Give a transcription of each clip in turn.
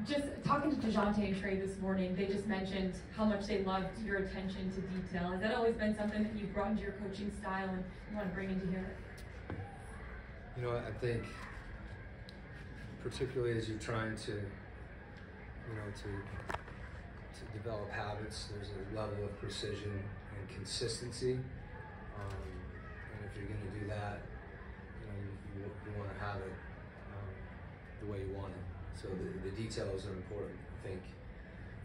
Just talking to DeJounte and Trey this morning, they just mentioned how much they loved your attention to detail. Has that always been something that you've brought into your coaching style and you want to bring into here? You know, I think particularly as you're trying to, to develop habits, there's a level of precision and consistency. And if you're going to do that, you want to have it the way you want it. So the details are important, I think,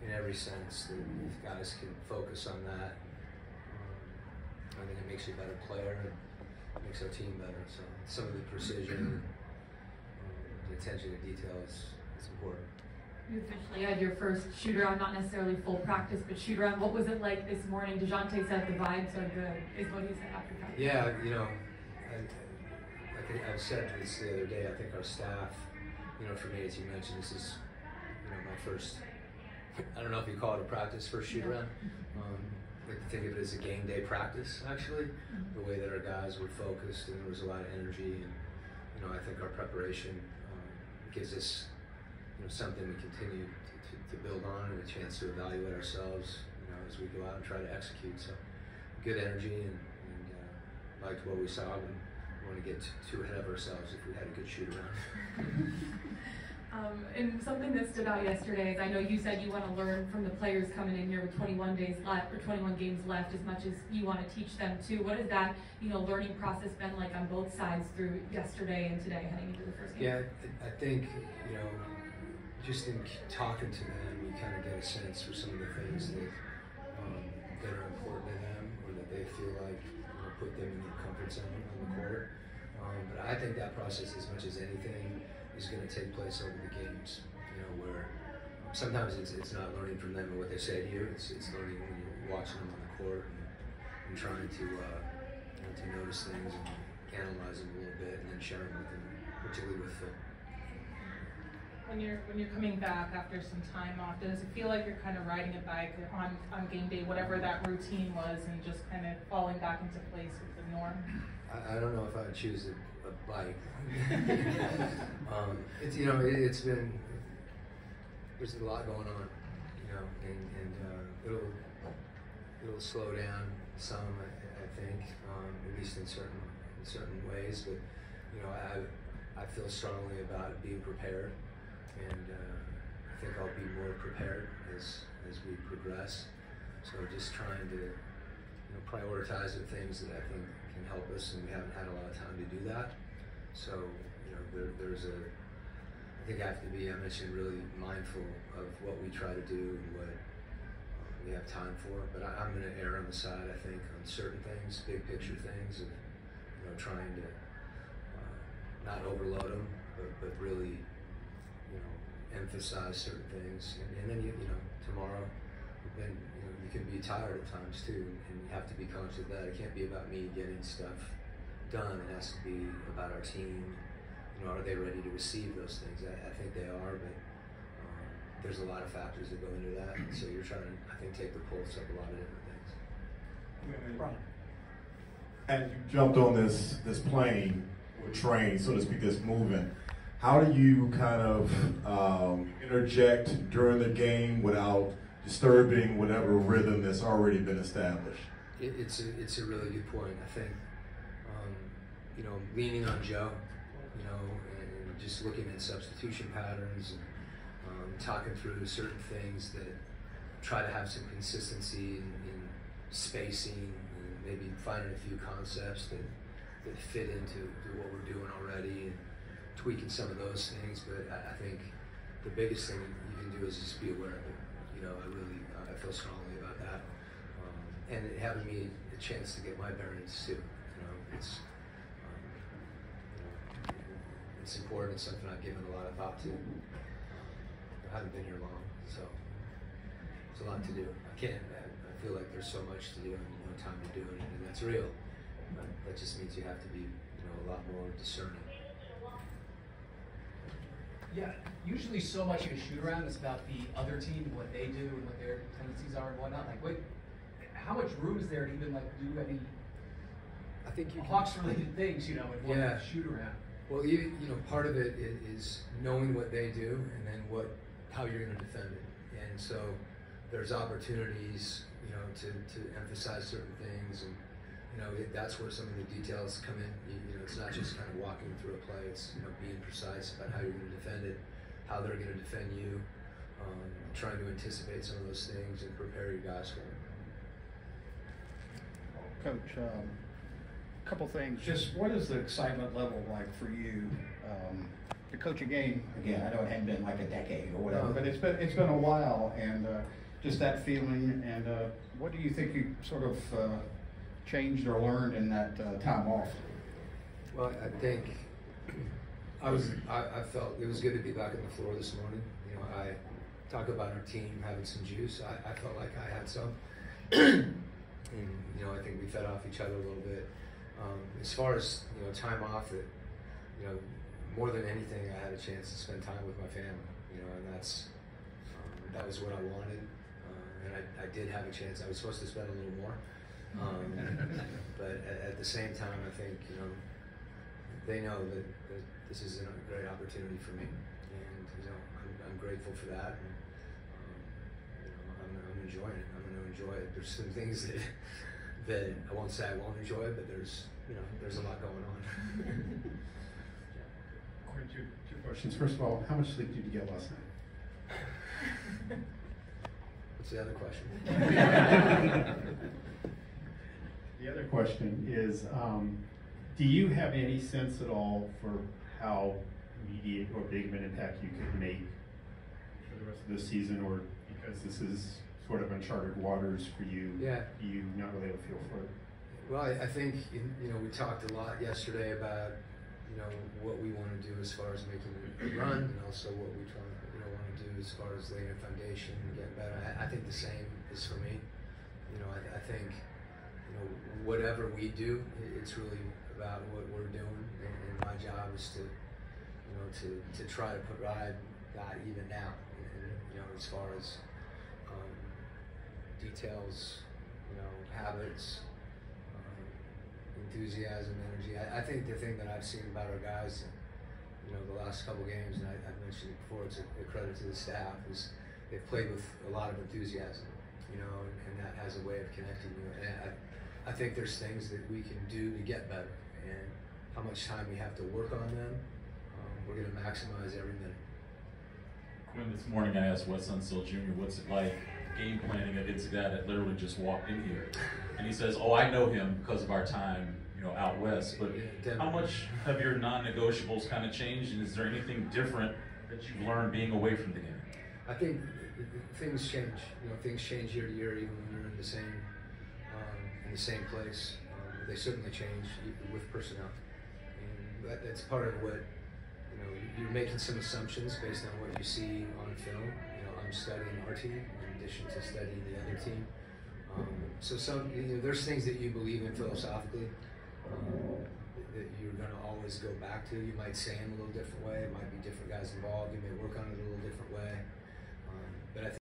in every sense. That if guys can focus on that, I think it makes you a better player and makes our team better. So some of the precision, the attention to detail is important. You officially had your first shoot-around, not necessarily full practice, but shoot-around. What was it like this morning? DeJounte said the vibes are good, is what he said after practice. Yeah, I've said this the other day. I think our staff, for me, as you mentioned, this is, my first, I don't know if you call it a practice, first shoot-around. I like to think of it as a game day practice, actually. The way that our guys were focused and there was a lot of energy. And, I think our preparation gives us something we continue to build on and a chance to evaluate ourselves, as we go out and try to execute. So good energy and liked what we saw. And we want to get too ahead of ourselves if we had a good shoot around. And something that stood out yesterday is I know you said you want to learn from the players coming in here with 21 days left or 21 games left as much as you want to teach them too. What has that learning process been like on both sides through yesterday and today heading into the first game? Yeah, I think just in talking to them, you kind of get a sense for some of the things that are important to them or that they feel like put them in their comfort zone on the court. But I think that process, as much as anything, is going to take place over the games. Where sometimes it's not learning from them and what they say to you. It's learning when you're watching them on the court and trying to notice things and analyze them a little bit and then sharing with them, particularly with Phil. When you're coming back after some time off, does it feel like you're kind of riding a bike on game day, whatever that routine was, and just kind of falling back into place with the norm? I don't know if I would choose a bike. It's been, there's a lot going on, and it'll slow down some, I think, at least in certain ways. But I feel strongly about being prepared, and I think I'll be more prepared as we progress. So just trying to prioritize the things that I think can help us, and we haven't had a lot of time to do that. So I think I have to be, I mentioned, really mindful of what we try to do and what we have time for. But I'm going to err on the side, I think, on certain things, big picture things, of trying to not overload them, but really emphasize certain things. And then tomorrow, then you can be tired at times too, and you have to be conscious of that. It can't be about me getting stuff done. It has to be about our team. Are they ready to receive those things? I think they are, but there's a lot of factors that go into that. And so you're trying to, I think, take the pulse of a lot of different things. Right. And you jumped on this plane or train, so to speak, that's moving. How do you kind of interject during the game without disturbing whatever rhythm that's already been established? It's a really good point. I think leaning on Joe, and just looking at substitution patterns and talking through certain things that try to have some consistency in spacing, and maybe finding a few concepts that fit into what we're doing already, and tweaking some of those things. But I think the biggest thing you can do is just be aware of it. I feel strongly about that, and it having me a chance to get my bearings too. It's important. It's something I've given a lot of thought to. I haven't been here long, so there's a lot to do. I feel like there's so much to do and no time to do it, and that's real. But that just means you have to be, a lot more discerning. Yeah, usually so much of a shoot around is about the other team, what they do and what their tendencies are and whatnot. How much room is there to even do any I think Hawks-related things, in one shoot around? Well, part of it is knowing what they do, and then what how you're going to defend it. And so there's opportunities, you know, to emphasize certain things, and you know, that's where some of the details come in. You know, it's not just kind of walking through a play, it's, you know, being precise about how you're going to defend it, how they're going to defend you, trying to anticipate some of those things and prepare your guys for it. Coach, a couple things. Just what is the excitement level like for you to coach a game? Again, I know it hadn't been like a decade or whatever, but it's been a while, and just that feeling. And what do you think you sort of changed or learned in that time off? Well, I think I felt it was good to be back on the floor this morning. You know, I talk about our team having some juice. I felt like I had some. And, you know, I think we fed off each other a little bit. As far as, you know, time off, that, you know, more than anything, I had a chance to spend time with my family. You know, and that was what I wanted. And I did have a chance. I was supposed to spend a little more. But at the same time, I think, you know, they know that this is a great opportunity for me, and you know, I'm grateful for that. And, you know, I'm enjoying it. I'm going to enjoy it. There's some things that I won't say I won't enjoy, but there's a lot going on. Quinn, two questions. First of all, how much sleep did you get last night? What's the other question? The other question is, do you have any sense at all for how immediate or big of an impact you could make for the rest of this season, or because this is sort of uncharted waters for you, Yeah. do you not really have a feel for it? Well, I think, you know, we talked a lot yesterday about, you know, what we want to do as far as making a run, and also what we want to do as far as laying a foundation and getting better. I think the same is for me. You know, I think, you know, whatever we do, it's really about what we're doing, and my job is to, you know, to try to provide that even now. And you know, as far as details, you know, habits, enthusiasm, energy. I think the thing that I've seen about our guys, you know, the last couple games, and I've mentioned it before, it's a credit to the staff, is they've played with a lot of enthusiasm, you know, and that has a way of connecting you. And I think there's things that we can do to get better, and how much time we have to work on them, we're going to maximize every minute. Quinn, this morning I asked Wes Unsil Jr., what's it like game planning against a guy that literally just walked in here? And he says, oh, I know him because of our time, you know, out west. But how much have your non-negotiables kind of changed, and is there anything different that you've learned being away from the game? I think things change. You know, things change year to year, even when you're in the same place. They certainly change with personnel, and that's part of what, you know, you're making some assumptions based on what you see on film. You know, I'm studying our team in addition to studying the other team. So you know, there's things that you believe in philosophically that you're going to always go back to. You might say them a little different way. It might be different guys involved. You may work on it a little different way.